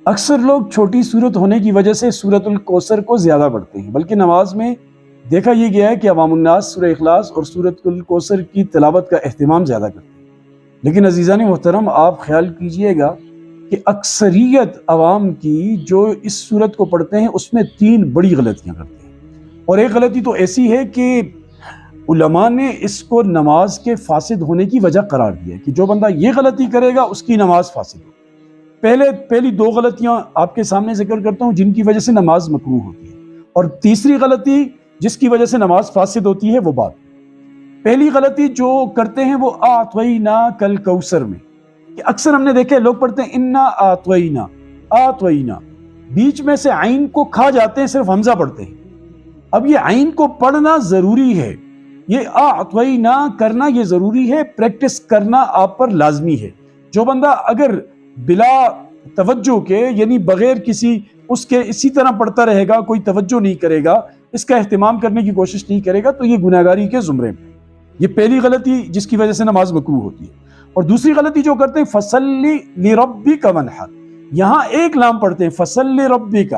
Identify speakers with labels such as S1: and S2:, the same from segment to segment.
S1: اکثر لوگ چھوٹی صورت ہونے کی وجہ سے سورۃ الکوثر کو زیادہ پڑھتے ہیں، بلکہ نماز میں دیکھا یہ گیا ہے کہ عوام الناس سورہ اخلاص اور سورۃ الکوثر کی تلاوت کا اہتمام زیادہ کرتے ہیں۔ لیکن عزیزان محترم، آپ خیال کیجئے گا کہ اکثریت عوام کی جو اس سورت کو پڑھتے ہیں اس میں 3 بڑی غلطیاں کرتے ہیں، اور ایک غلطی تو ایسی ہے کہ علماء نے اس کو نماز کے فاسد ہونے کی وجہ قرار دیا ہے کہ جو بندہ یہ غلطی کرے گا اس کی نماز فاسد ہو۔ پہلی 2 غلطیاں آپ کے سامنے ذکر کرتا ہوں جن کی وجہ سے نماز مکروہ ہوتی ہے، اور تیسری غلطی جس کی وجہ سے نماز فاسد ہوتی ہے وہ بات۔ پہلی غلطی جو کرتے ہیں وہ اعطیناک الکوثر میں، کہ اکثر ہم نے دیکھے لوگ پڑھتے ہیں انا اعطینا، بیچ میں سے عین کو کھا جاتے ہیں، صرف حمزہ پڑھتے ہیں۔ اب یہ عین کو پڑھنا ضروری ہے، یہ اعطینا کرنا یہ ضروری ہے، پریکٹس کرنا آپ پر لازمی ہے۔ جو بندہ اگر بلا توجہ کے یعنی بغیر کسی اس کے اسی طرح پڑھتا رہے گا، کوئی توجہ نہیں کرے گا، اس کا اہتمام کرنے کی کوشش نہیں کرے گا، تو یہ گناہگاری کے زمرے میں۔ یہ پہلی غلطی جس کی وجہ سے نماز مکروہ ہوتی ہے۔ اور دوسری غلطی جو کرتے ہیں فَصَلِّ لِرَبِّكَ وَانْحَرْ، یہاں ایک لام پڑھتے ہیں فَصَلِّ لِرَبِّكَ،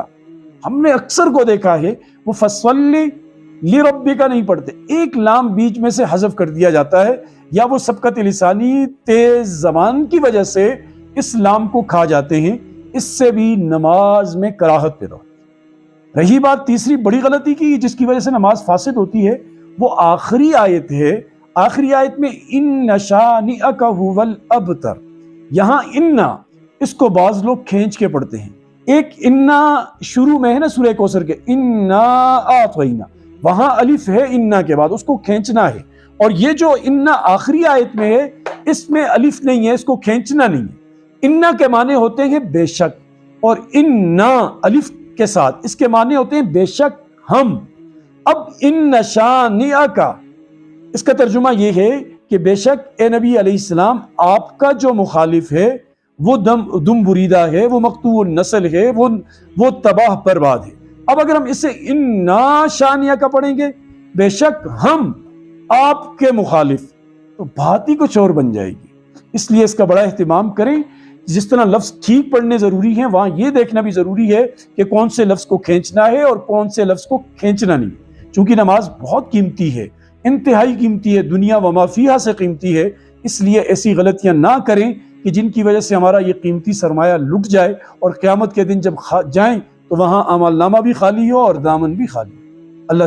S1: ہم نے اکثر کو دیکھا ہے وہ فَصَلِّ لِرَبِّكَ نہیں پڑھتے، ایک لام بیچ میں سے حذف کر دیا جاتا ہے، یا وہ سبقت لسانی تیز زبان کی وجہ سے اس لام کو کھا جاتے ہیں، اس سے بھی نماز میں کراہت پیدا ہوتی ہے۔ رہی بات تیسری بڑی غلطی کی جس کی وجہ سے نماز فاسد ہوتی ہے، وہ آخری آیت ہے۔ آخری آیت میں ان شانئک ھو الابتر، یہاں انا اس کو بعض لوگ کھینچ کے پڑھتے ہیں۔ ایک انا شروع میں ہے نا سورہ کوثر کے، انا اعطینا، وہاں الف ہے انا کے بعد، اس کو کھینچنا ہے۔ اور یہ جو انا آخری آیت میں ہے اس میں الف نہیں ہے، اس کو کھینچنا نہیں ہے۔ انا کے معنی ہوتے ہیں بے شک، اور انا الف کے ساتھ اس کے معنی ہوتے ہیں بے شک ہم۔ اب ان شانئک، اس کا ترجمہ یہ ہے کہ بے شک اے نبی علیہ السلام آپ کا جو مخالف ہے وہ دم بریدہ ہے، وہ مقطوع النسل ہے، وہ تباہ برباد ہے۔ اب اگر ہم اسے انا شانئک پڑھیں گے، بے شک ہم آپ کے مخالف، تو بات ہی کچھ اور بن جائے گی۔ اس لیے اس کا بڑا اہتمام کریں۔ جس طرح لفظ ٹھیک پڑھنے ضروری ہیں، وہاں یہ دیکھنا بھی ضروری ہے کہ کون سے لفظ کو کھینچنا ہے اور کون سے لفظ کو کھینچنا نہیں، چونکہ نماز بہت قیمتی ہے، انتہائی قیمتی ہے، دنیا و ما فیہا سے قیمتی ہے۔ اس لیے ایسی غلطیاں نہ کریں کہ جن کی وجہ سے ہمارا یہ قیمتی سرمایہ لٹ جائے، اور قیامت کے دن جب جائیں تو وہاں اعمال نامہ بھی خالی ہو اور دامن بھی خالی ہو۔ اللہ